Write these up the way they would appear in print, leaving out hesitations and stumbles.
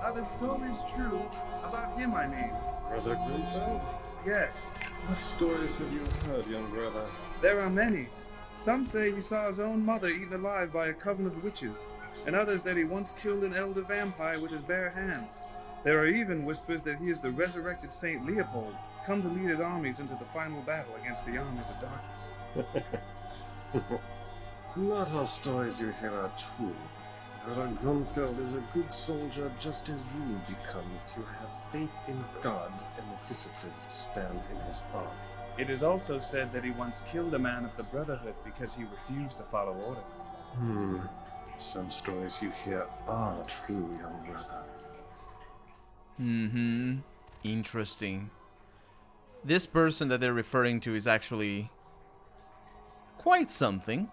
Are the stories true? About him, I mean. Brother Grimfeld? Yes. What stories have you heard, young brother? There are many. Some say he saw his own mother eaten alive by a coven of witches, and others that he once killed an elder vampire with his bare hands. There are even whispers that he is the resurrected Saint Leopold, come to lead his armies into the final battle against the armies of darkness. Not all stories you hear are true. Brother Grunfeld is a good soldier just as you will become if you have faith in God and the discipline to stand in his army. It is also said that he once killed a man of the Brotherhood because he refused to follow orders. Some stories you hear are true, young brother. Interesting. This person that they're referring to is actually quite something.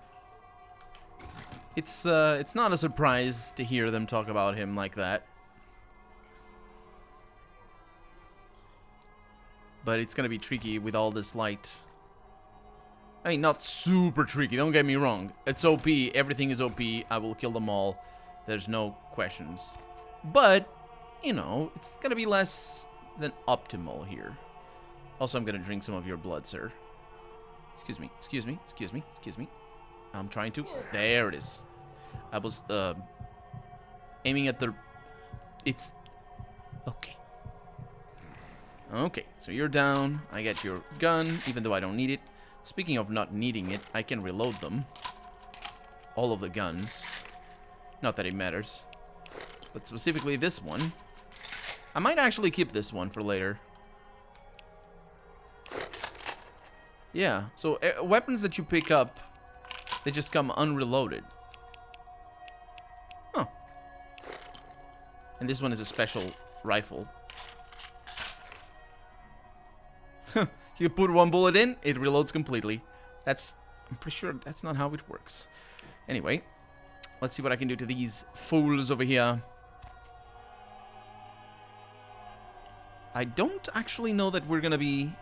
It's not a surprise to hear them talk about him like that. But it's gonna be tricky with all this light. I mean, not super tricky, don't get me wrong. It's OP, everything is OP, I will kill them all. There's no questions. But, you know, it's gonna be less than optimal here. Also, I'm gonna drink some of your blood, sir. Excuse me, excuse me, excuse me, excuse me. I'm trying to... There it is. I was, aiming at the... It's... Okay. Okay, so you're down. I get your gun, even though I don't need it. Speaking of not needing it, I can reload them. All of the guns. Not that it matters. But specifically this one. I might actually keep this one for later. Yeah, so weapons that you pick up, they just come unreloaded. Huh. And this one is a special rifle. You put one bullet in, it reloads completely. I'm pretty sure that's not how it works. Anyway, let's see what I can do to these fools over here. I don't actually know that we're gonna be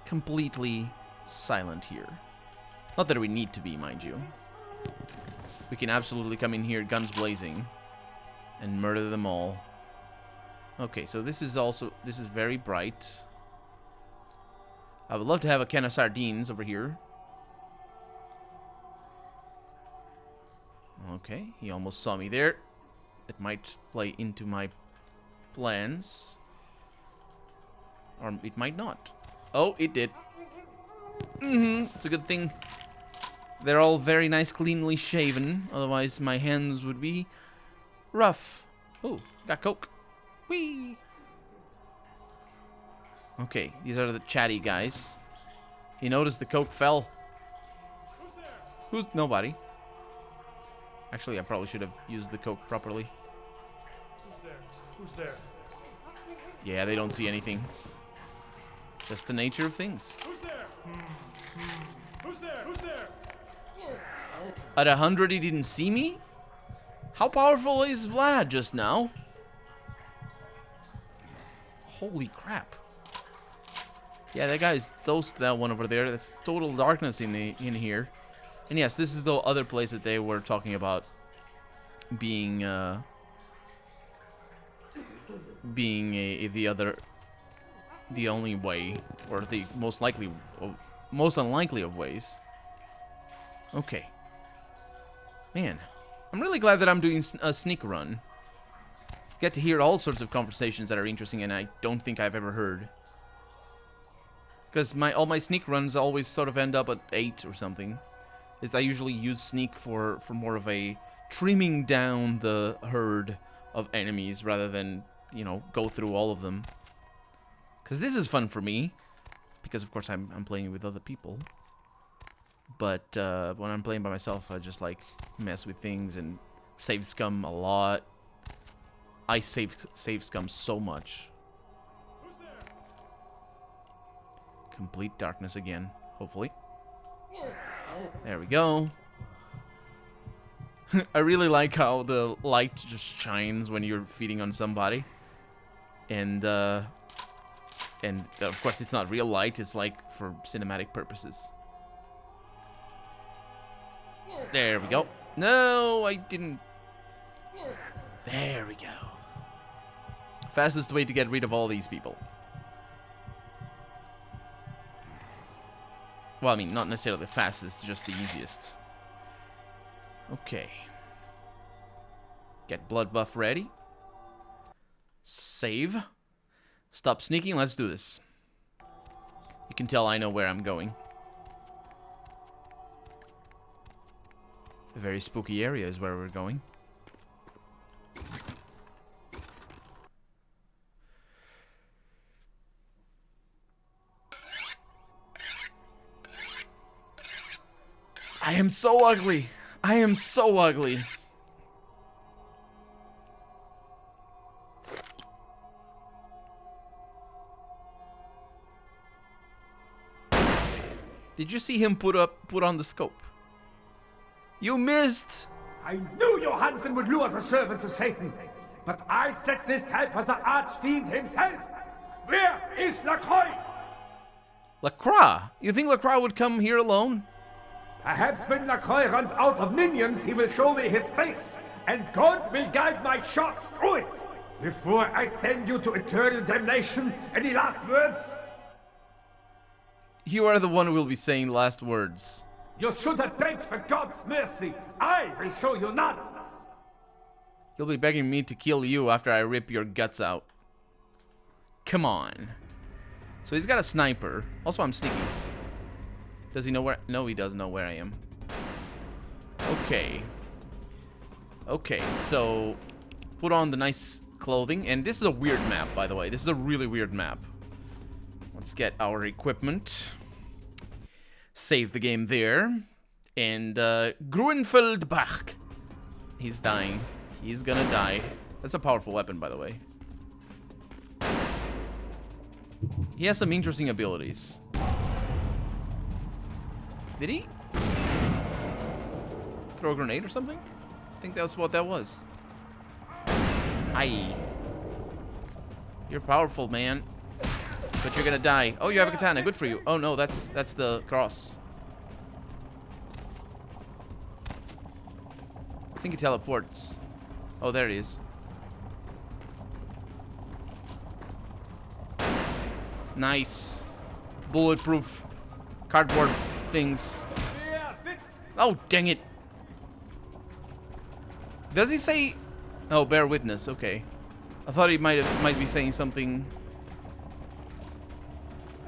completely silent here. Not that we need to be, mind you. We can absolutely come in here, guns blazing, and murder them all. Okay, so this is very bright. I would love to have a can of sardines over here. Okay, he almost saw me there. It might play into my plans. Or it might not. Oh, it did. It's a good thing they're all very nice, cleanly shaven. Otherwise, my hands would be rough. Oh, got coke. Whee! Okay, these are the chatty guys. He noticed the coke fell. Who's nobody? Actually, I probably should have used the coke properly. Who's there? Who's there? Yeah, they don't see anything. Just the nature of things. Who's there? Who's there? Who's there? At 100, he didn't see me? How powerful is Vlad just now? Holy crap. Yeah, that guy's toast, that one over there. That's total darkness in here. And yes, this is the other place that they were talking about being the only way, or the most unlikely of ways. Okay. Man, I'm really glad that I'm doing a sneak run. Get to hear all sorts of conversations that are interesting and I don't think I've ever heard. Because all my sneak runs always sort of end up at 8 or something. I usually use sneak for more of a trimming down the herd of enemies rather than, you know, go through all of them. Because this is fun for me. Because, of course, I'm playing with other people. But when I'm playing by myself, I just, like, mess with things and save scum a lot. I save scum so much. Complete darkness again, hopefully. There we go. I really like how the light just shines when you're feeding on somebody. And of course it's not real light, it's like for cinematic purposes. There we go. No, I didn't. There we go. Fastest way to get rid of all these people. Well, I mean, not necessarily the fastest, just the easiest. Okay. Get blood buff ready. Save. Stop sneaking, let's do this. You can tell I know where I'm going. A very spooky area is where we're going. I am so ugly. I am so ugly. Did you see him put on the scope? You missed. I knew Johansen would lure the servants of Satan, but I set this type for the archfiend himself. Where is Lacroix? Lacroix? You think Lacroix would come here alone? Perhaps when Lacroix runs out of minions, he will show me his face, and God will guide my shots through it. Before I send you to eternal damnation, any last words? You are the one who will be saying last words. You should have begged for God's mercy. I will show you none. You'll be begging me to kill you after I rip your guts out. Come on. So he's got a sniper. Also, I'm sneaking. Does he know where? No, he doesn't know where I am. Okay. Okay, so put on the nice clothing. And this is a weird map, by the way. This is a really weird map. Let's get our equipment. Save the game there. And Gruenfeldbach. He's dying. He's gonna die. That's a powerful weapon, by the way. He has some interesting abilities. Did he throw a grenade or something? I think that's what that was. Aye. You're powerful, man. But you're gonna die. Oh, you have a katana. Good for you. Oh no, that's the cross. I think he teleports. Oh, there he is. Nice. Bulletproof cardboard things. Oh, dang it. Does he say... Oh, bear witness. Okay. I thought he might be saying something...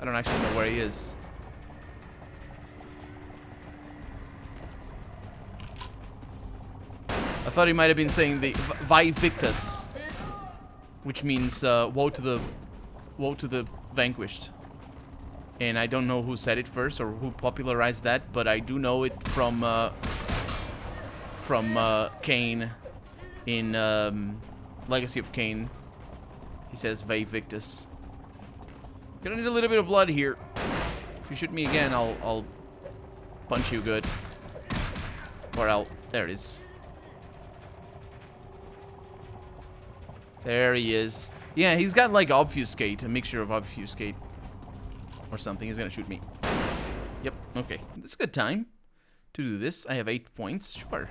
I don't actually know where he is. I thought he might have been saying the Vae Victus, which means woe to the vanquished. And I don't know who said it first or who popularized that, but I do know it from Cain in Legacy of Cain. He says Vae Victus. Gonna need a little bit of blood here. If you shoot me again, I'll punch you good. Or there it is. There he is. Yeah, he's got like obfuscate, a mixture of obfuscate or something. He's gonna shoot me. Yep, okay. This is a good time to do this. I have 8 points, sure.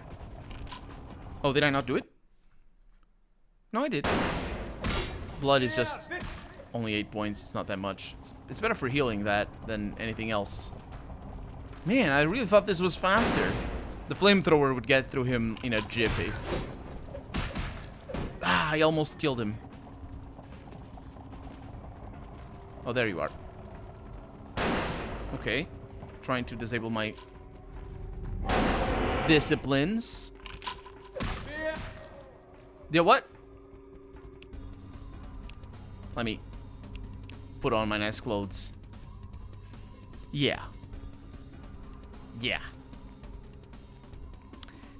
Oh, did I not do it? No, I did. Blood is just only 8 points. It's not that much. It's better for healing that than anything else. Man, I really thought this was faster. The flamethrower would get through him in a jiffy. Ah, I almost killed him. Oh, there you are. Okay. Trying to disable my disciplines. Yeah, what? Let me put on my nice clothes. Yeah. Yeah.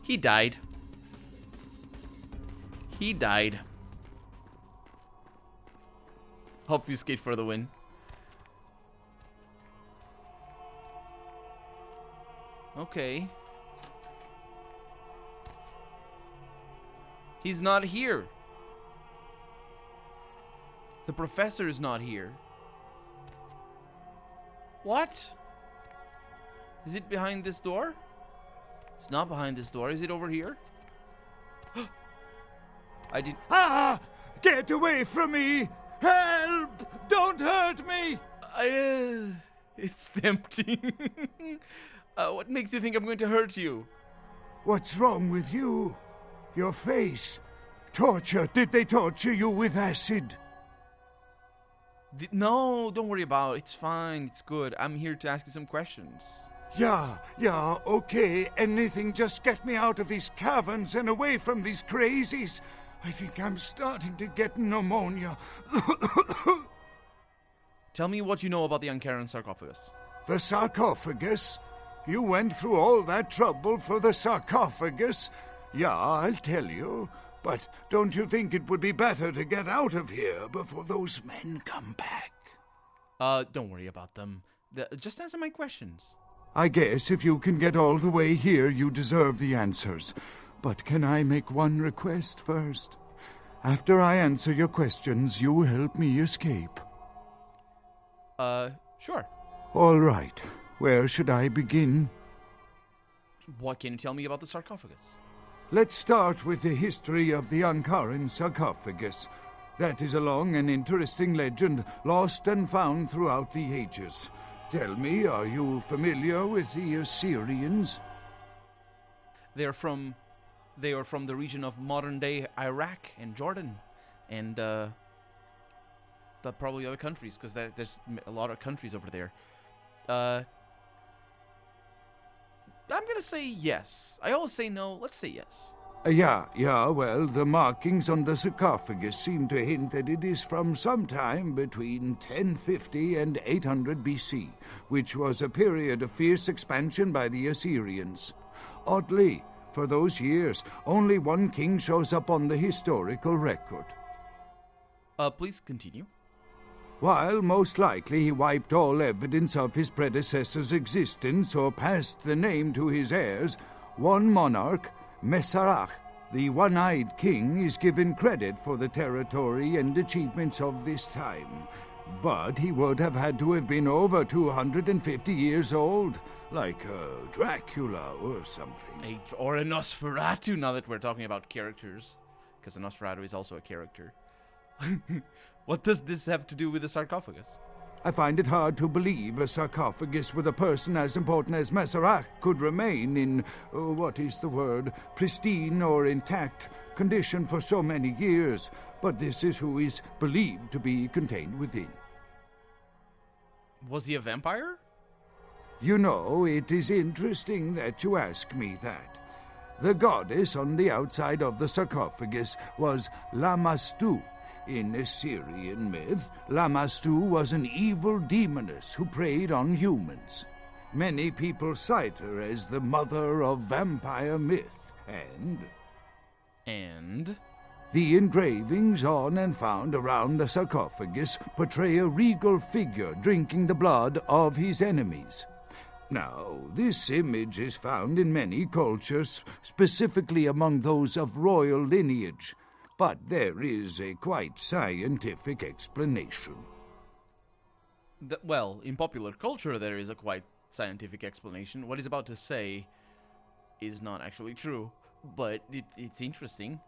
He died. He died. Obfuscate for the win. Okay. He's not here. The professor is not here. What? Is it behind this door? It's not behind this door. Is it over here? I did... Ah! Get away from me! Help! Don't hurt me! It's tempting. What makes you think I'm going to hurt you? What's wrong with you? Your face. Torture. Did they torture you with acid? No, don't worry about it. It's fine. It's good. I'm here to ask you some questions. Yeah, okay. Anything, just get me out of these caverns and away from these crazies. I think I'm starting to get pneumonia. Tell me what you know about the Ankaran sarcophagus. The sarcophagus? You went through all that trouble for the sarcophagus? Yeah, I'll tell you. But don't you think it would be better to get out of here before those men come back? Don't worry about them. Just answer my questions. I guess if you can get all the way here, you deserve the answers. But can I make one request first? After I answer your questions, you help me escape. Sure. All right. Where should I begin? What can you tell me about the sarcophagus? Let's start with the history of the Ankaran sarcophagus. That is a long and interesting legend, lost and found throughout the ages. Tell me, are you familiar with the Assyrians? They are from the region of modern-day Iraq and Jordan, and probably other countries, because there's a lot of countries over there. I'm gonna say yes. I always say no. Let's say yes. Yeah, well, the markings on the sarcophagus seem to hint that it is from sometime between 1050 and 800 BC, which was a period of fierce expansion by the Assyrians. Oddly, for those years, only one king shows up on the historical record. Please continue. While most likely he wiped all evidence of his predecessor's existence or passed the name to his heirs, one monarch, Masquerade, the one-eyed king, is given credit for the territory and achievements of this time. But he would have had to have been over 250 years old, like Dracula or something. Or a Nosferatu, now that we're talking about characters, because a Nosferatu is also a character. What does this have to do with the sarcophagus? I find it hard to believe a sarcophagus with a person as important as Masquerade could remain in, pristine or intact condition for so many years, but this is who is believed to be contained within. Was he a vampire? You know, it is interesting that you ask me that. The goddess on the outside of the sarcophagus was Lamastu. In Assyrian myth, Lamastu was an evil demoness who preyed on humans. Many people cite her as the mother of vampire myth, And? The engravings on and found around the sarcophagus portray a regal figure drinking the blood of his enemies. Now, this image is found in many cultures, specifically among those of royal lineage. But there is a quite scientific explanation. Well, in popular culture there is a quite scientific explanation. What he's about to say is not actually true, but it's interesting.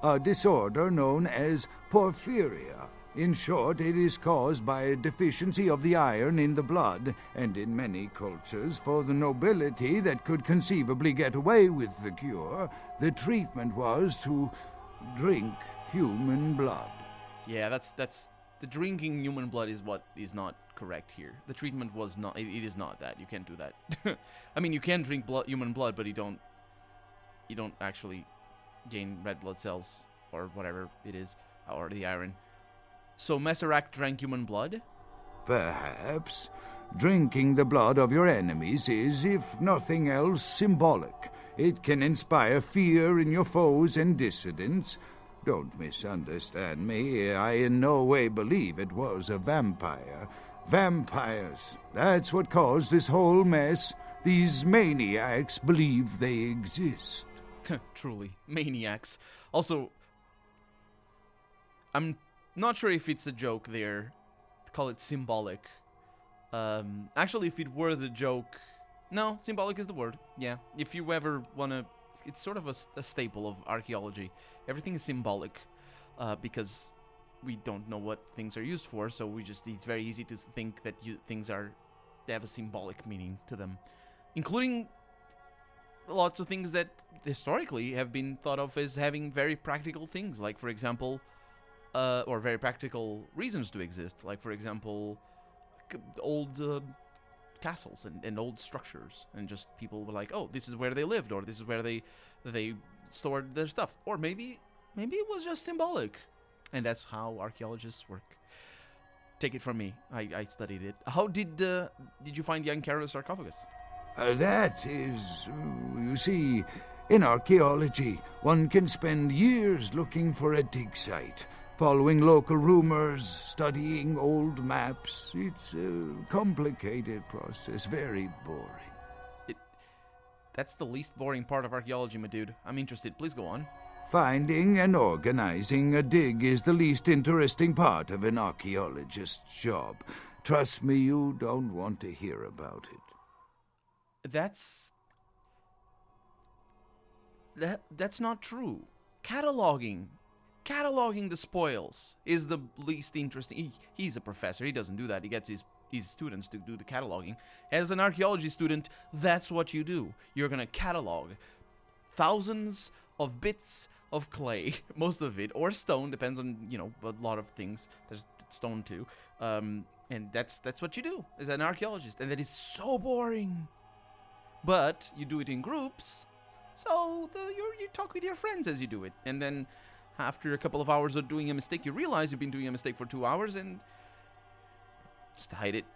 A disorder known as porphyria. In short, it is caused by a deficiency of the iron in the blood, and in many cultures, for the nobility that could conceivably get away with the cure, the treatment was to drink human blood. Yeah, that's the drinking human blood is what is not correct here. The treatment was not. It is not that. You can't do that. I mean, you can drink human blood, but you don't actually gain red blood cells or whatever it is, or the iron. So Masquerade drank human blood? Perhaps. Drinking the blood of your enemies is, if nothing else, symbolic. It can inspire fear in your foes and dissidents. Don't misunderstand me. I in no way believe it was a vampire. Vampires. That's what caused this whole mess. These maniacs believe they exist. Truly, maniacs. Also, I'm not sure if it's a joke there. Call it symbolic. Actually, if it were the joke... No, symbolic is the word. Yeah, if you ever want to... It's sort of a staple of archaeology. Everything is symbolic. because we don't know what things are used for, so it's very easy to think that they have a symbolic meaning to them, including lots of things that historically have been thought of as having very practical things, like, for example, or very practical reasons to exist, like, for example, old castles and old structures, and just people were like, oh, this is where they lived, or this is where they stored their stuff, or maybe it was just symbolic, and that's how archaeologists work. Take it from me, I studied it. How did you find the Ankara sarcophagus? That is, you see, in archaeology, one can spend years looking for a dig site, following local rumors, studying old maps. It's a complicated process, very boring. That's the least boring part of archaeology, my dude. I'm interested. Please go on. Finding and organizing a dig is the least interesting part of an archaeologist's job. Trust me, you don't want to hear about it. That's not true. Cataloging the spoils is the least interesting. He's a professor. He doesn't do that. He gets his students to do the cataloging. As an archaeology student, that's what you do. You're going to catalog thousands of bits of clay, most of it, or stone, depends on, a lot of things. There's stone too. And that's what you do as an archaeologist. And that is so boring. But you do it in groups, so you talk with your friends as you do it. And then after a couple of hours of doing a mistake, you realize you've been doing a mistake for 2 hours, and just hide it.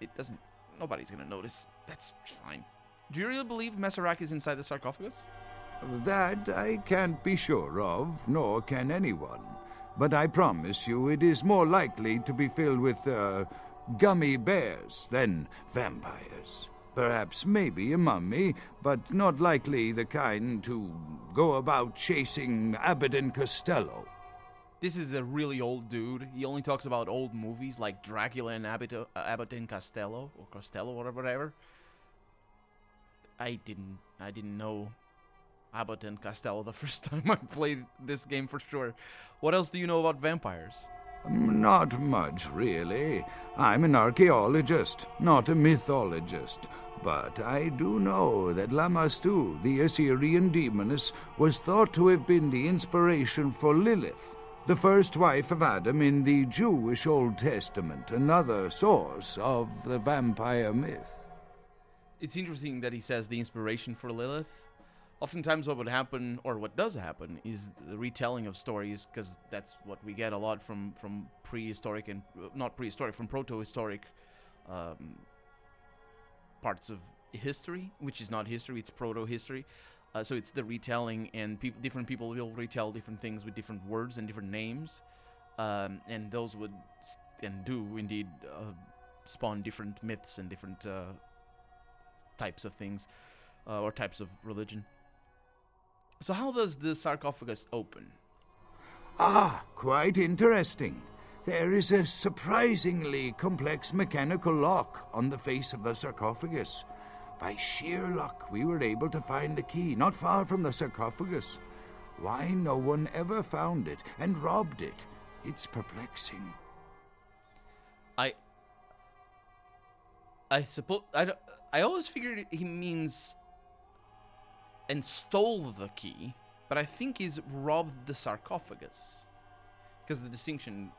Nobody's going to notice. That's fine. Do you really believe Masquerade is inside the sarcophagus? That I can't be sure of, nor can anyone. But I promise you it is more likely to be filled with, gummy bears than vampires. Perhaps maybe a mummy, but not likely the kind to go about chasing Abbott and Costello. This is a really old dude. He only talks about old movies like Dracula and Abbott and Costello, or Costello, or whatever. I didn't know Abbott and Costello the first time I played this game, for sure. What else do you know about vampires? Not much, really. I'm an archaeologist, not a mythologist. But I do know that Lamashtu, the Assyrian demoness, was thought to have been the inspiration for Lilith, the first wife of Adam in the Jewish Old Testament, another source of the vampire myth. It's interesting that he says the inspiration for Lilith. Oftentimes what would happen, or what does happen, is the retelling of stories, because that's what we get a lot from prehistoric and, not prehistoric, from proto-historic parts of history, which is not history, it's proto-history. So it's the retelling, and different people will retell different things with different words and different names, and those would, and do indeed, spawn different myths and different types of things, or types of religion. So how does the sarcophagus open? Quite interesting. There is a surprisingly complex mechanical lock on the face of the sarcophagus. By sheer luck, we were able to find the key not far from the sarcophagus. Why no one ever found it and robbed it? It's perplexing. I suppose I always figured he means and stole the key, but I think he's robbed the sarcophagus, because the distinction.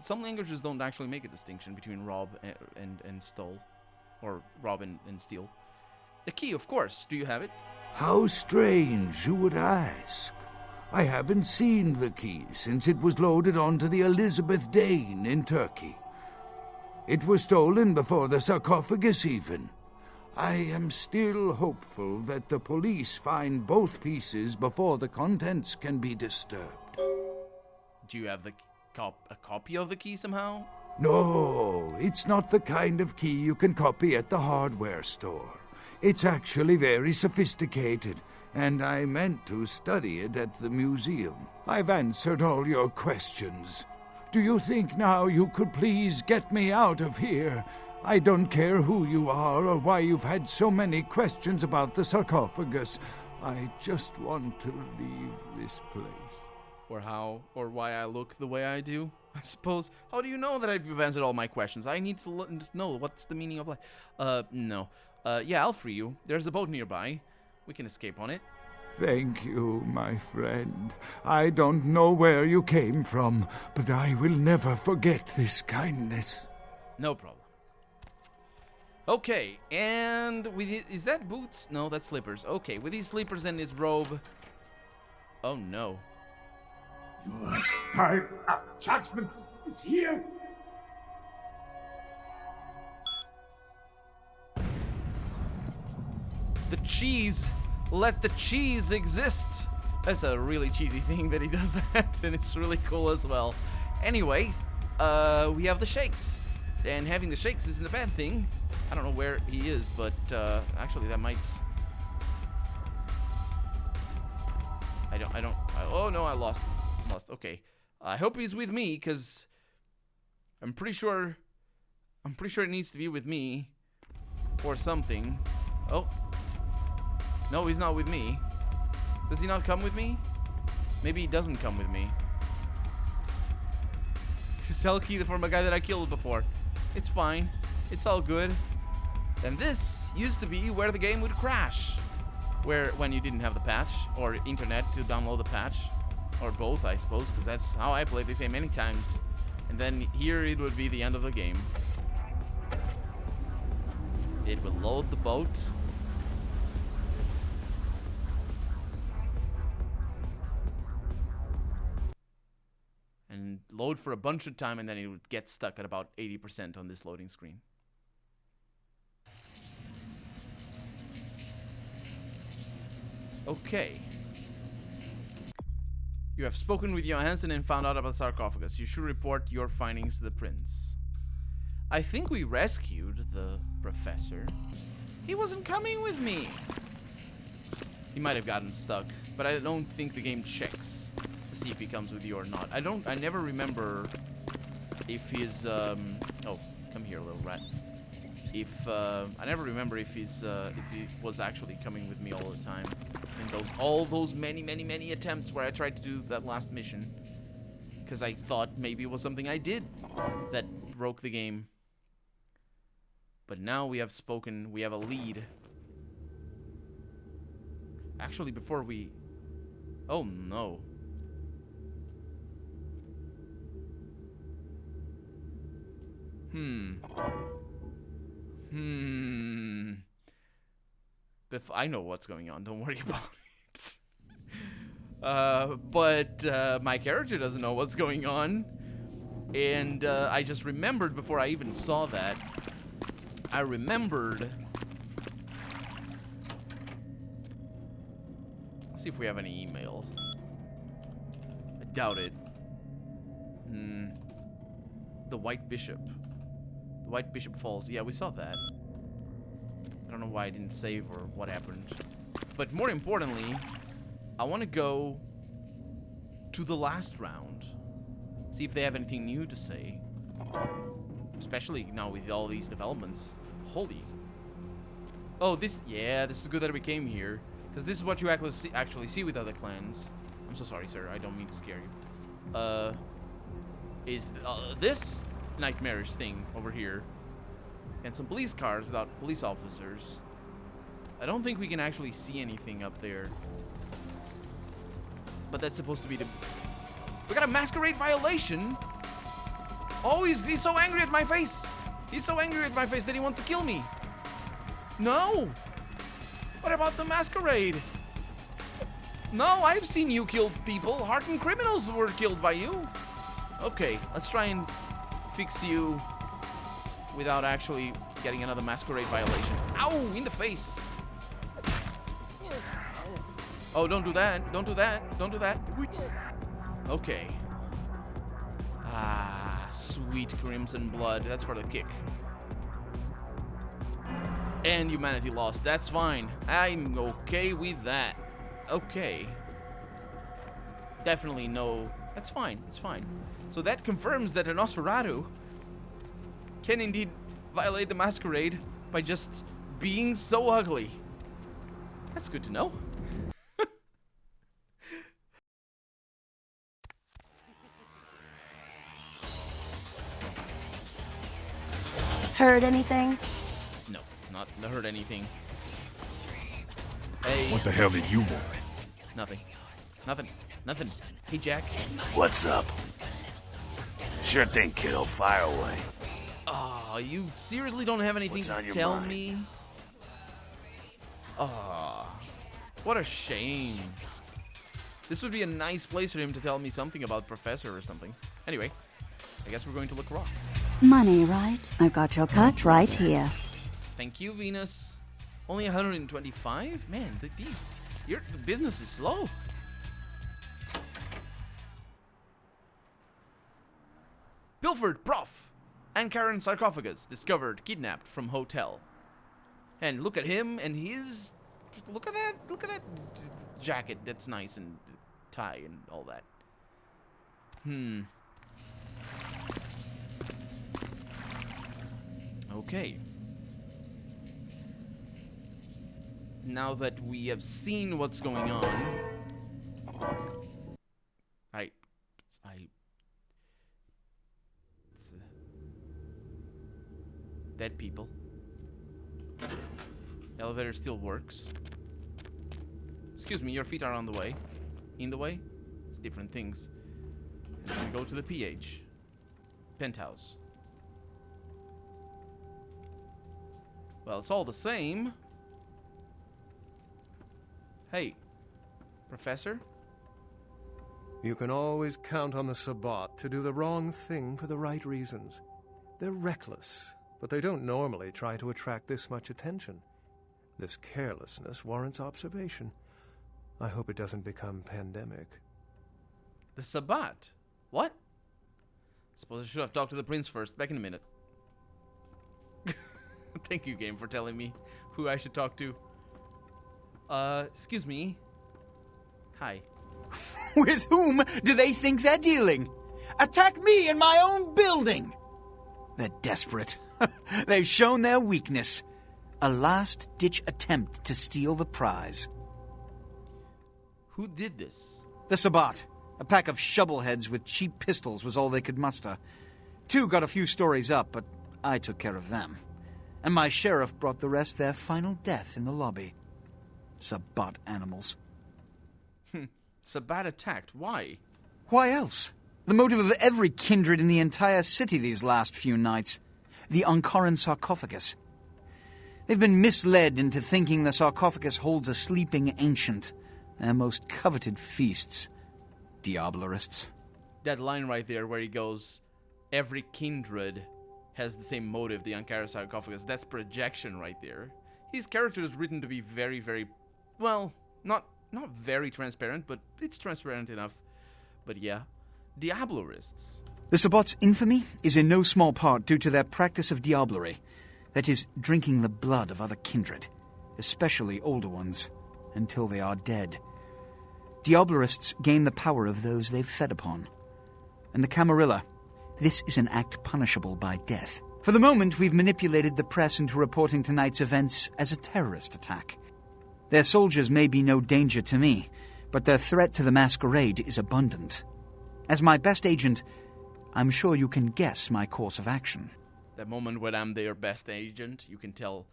Some languages don't actually make a distinction between rob and stole, or rob and steal. The key, of course. Do you have it? How strange you would ask. I haven't seen the key since it was loaded onto the Elizabeth Dane in Turkey. It was stolen before the sarcophagus even. I am still hopeful that the police find both pieces before the contents can be disturbed. Do you have a copy of the key somehow? No, it's not the kind of key you can copy at the hardware store. It's actually very sophisticated, and I meant to study it at the museum. I've answered all your questions. Do you think now you could please get me out of here? I don't care who you are or why you've had so many questions about the sarcophagus. I just want to leave this place. Or how, or why I look the way I do, I suppose. How do you know that I've answered all my questions? I need to just know what's the meaning of life. No. Yeah, I'll free you. There's a boat nearby. We can escape on it. Thank you, my friend. I don't know where you came from, but I will never forget this kindness. No problem. Okay, and is that boots? No, that's slippers. Okay, with these slippers and his robe. Oh no. Your time of judgment is here. The cheese. Let the cheese exist. That's a really cheesy thing that he does that, and it's really cool as well. Anyway, we have the shakes. And having the shakes isn't a bad thing. I don't know where he is, but actually that might... oh no, I lost. Okay. I hope he's with me, because I'm pretty sure it needs to be with me or something. Oh. No, he's not with me. Does he not come with me? Maybe he doesn't come with me. Sell key from a guy that I killed before. It's fine. It's all good. And this used to be where the game would crash. When you didn't have the patch or internet to download the patch. Or both, I suppose, because that's how I played this game many times. And then here it would be the end of the game. It would load the boat. And load for a bunch of time, and then it would get stuck at about 80% on this loading screen. Okay. You have spoken with Johansson and found out about the sarcophagus. You should report your findings to the prince. I think we rescued the professor. He wasn't coming with me. He might have gotten stuck, but I don't think the game checks to see if he comes with you or not. I never remember if he's oh, come here, little rat. I never remember if he was actually coming with me all the time in all those many attempts where I tried to do that last mission, because I thought maybe it was something I did that broke the game. But now we have spoken, we have a lead. Actually, before we... Oh no. I know what's going on, don't worry about it. But my character doesn't know what's going on. And I just remembered before I even saw that. I remembered... Let's see if we have any email. I doubt it. The White Bishop. The White Bishop Falls. Yeah, we saw that. I don't know why I didn't save or what happened. But more importantly, I want to go to the last round. See if they have anything new to say. Especially now with all these developments. Holy. Oh, this is good that we came here. Because this is what you actually see with other clans. I'm so sorry, sir. I don't mean to scare you. Is this nightmarish thing over here. And some police cars without police officers. I don't think we can actually see anything up there. But that's supposed to be the... We got a Masquerade violation? Oh, he's so angry at my face. He's so angry at my face that he wants to kill me. No. What about the Masquerade? No, I've seen you kill people. Hardened criminals were killed by you. Okay, let's try and fix you without actually getting another Masquerade violation. Ow! In the face! Oh, don't do that. Don't do that. Don't do that. Okay. Ah, sweet crimson blood. That's for the kick. And humanity lost. That's fine. I'm okay with that. Okay. Definitely no... That's fine. It's fine. So that confirms that a Nosferatu can indeed violate the Masquerade by just being so ugly. That's good to know. Heard anything? No, not heard anything. Hey. What the hell did you want? Nothing. Nothing. Hey, Jack. What's up? Sure thing, kiddo. Fire away. Oh, you seriously don't have anything What's on to your tell mind? me? Oh, what a shame. This would be a nice place for him to tell me something about Professor or something. Anyway, I guess we're going to look raw. Money, right? I've got your cut right here. Thank you, Venus. Only 125? Man, your business is slow. Pilfered Prof. and Karen sarcophagus discovered kidnapped from hotel. And look at him and his... Look at that jacket. That's nice, and tie and all that. Okay. Now that we have seen what's going on, it's, dead people. Elevator still works. Excuse me, your feet are on the way. In the way? It's different things. And then we go to the PH. Penthouse. Well, it's all the same. Hey, Professor? You can always count on the Sabbat to do the wrong thing for the right reasons. They're reckless, but they don't normally try to attract this much attention. This carelessness warrants observation. I hope it doesn't become pandemic. The Sabbat? What? Suppose I should have talked to the prince first. Back in a minute. Thank you, game, for telling me who I should talk to. Excuse me. Hi. With whom do they think they're dealing? Attack me in my own building! They're desperate. They've shown their weakness. A last-ditch attempt to steal the prize. Who did this? The Sabbat. A pack of shovelheads with cheap pistols was all they could muster. Two got a few stories up, but I took care of them. And my sheriff brought the rest their final death in the lobby. Sabbat animals. Sabbat attacked. Why? Why else? The motive of every kindred in the entire city these last few nights. The Ankaran sarcophagus. They've been misled into thinking the sarcophagus holds a sleeping ancient. Their most coveted feasts. Diablerists. That line right there where he goes, every kindred has the same motive, the Ankara sarcophagus. That's projection right there. His character is written to be very, very, well, not very transparent, but it's transparent enough. But yeah, Diablerists. The Sabbat's infamy is in no small part due to their practice of diablerie. That is, drinking the blood of other kindred, especially older ones, until they are dead. Diablerists gain the power of those they've fed upon. And the Camarilla, this is an act punishable by death. For the moment, we've manipulated the press into reporting tonight's events as a terrorist attack. Their soldiers may be no danger to me, but their threat to the Masquerade is abundant. As my best agent, I'm sure you can guess my course of action. That moment when I'm their best agent, you can tell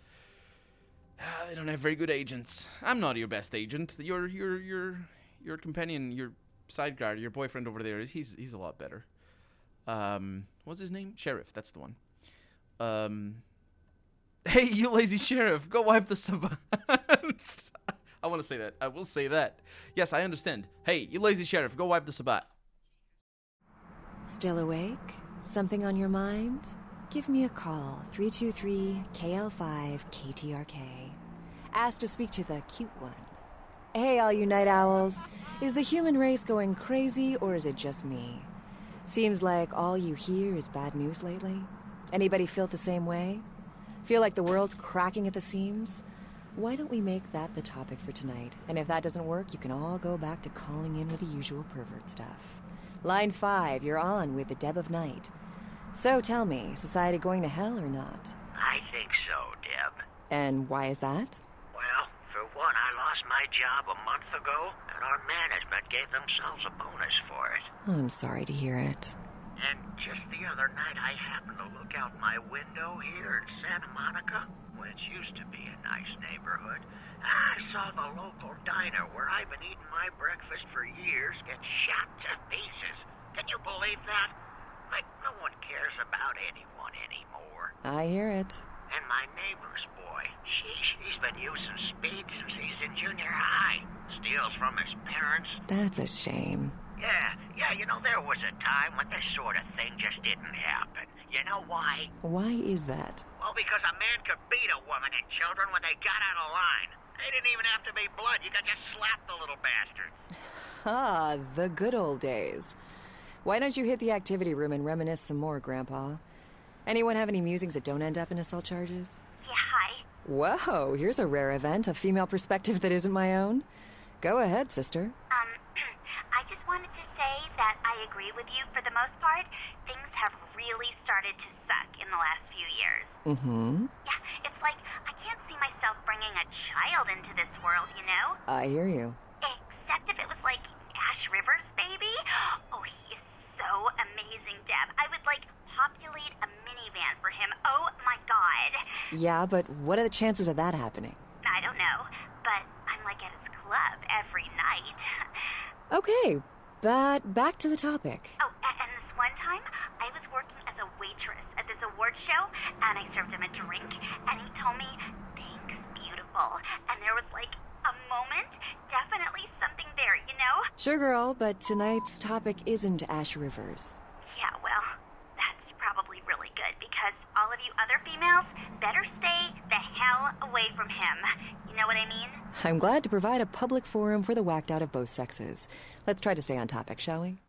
they don't have very good agents. I'm not your best agent. Your companion, your side guard, your boyfriend over there, he's a lot better. What's his name? Sheriff, that's the one. Hey, you lazy sheriff, go wipe the Sabbat. I want to say that. I will say that. Yes, I understand. Hey, you lazy sheriff, go wipe the Sabbat. Still awake? Something on your mind? Give me a call, 323-KL5-KTRK. Ask to speak to the cute one. Hey, all you night owls. Is the human race going crazy, or is it just me? Seems like all you hear is bad news lately. Anybody feel the same way? Feel like the world's cracking at the seams? Why don't we make that the topic for tonight? And if that doesn't work, you can all go back to calling in with the usual pervert stuff. Line 5, you're on with the Deb of Night. So tell me, society going to hell or not? I think so, Deb. And why is that? Well, for one, I lost my job a month ago, and our management gave themselves a bonus for it. Oh, I'm sorry to hear it. And just the the other night I happened to look out my window here in Santa Monica, which used to be a nice neighborhood. I saw the local diner where I've been eating my breakfast for years get shot to pieces. Can you believe that? Like, no one cares about anyone anymore. I hear it. And my neighbor's boy, he's been using speed since he's in junior high. Steals from his parents. That's a shame. Yeah, you know, there was a time when this sort of thing just didn't happen. You know why? Why is that? Well, because a man could beat a woman and children when they got out of line. They didn't even have to be blood. You could just slap the little bastard. Ah, the good old days. Why don't you hit the activity room and reminisce some more, Grandpa? Anyone have any musings that don't end up in assault charges? Yeah, hi. Whoa, here's a rare event, a female perspective that isn't my own. Go ahead, sister. I just wanted to say that I agree with you for the most part. Things have really started to suck in the last few years. Mm-hmm. Yeah, it's like I can't see myself bringing a child into this world, you know? I hear you. Except if it was like Ash Rivers' baby. Oh, he is so amazing, Deb. I would like populate a minivan for him. Oh my god. Yeah, but what are the chances of that happening? I don't know, but I'm like at his club every night. Okay, but back to the topic. Oh, and this one time, I was working as a waitress at this award show, and I served him a drink, and he told me, "Thanks, beautiful." And there was like a moment, definitely something there, you know? Sure, girl, but tonight's topic isn't Ash Rivers. Yeah, well, that's probably really good, because all of you other females better stay the hell away from him. You know what I mean? I'm glad to provide a public forum for the whacked out of both sexes. Let's try to stay on topic, shall we?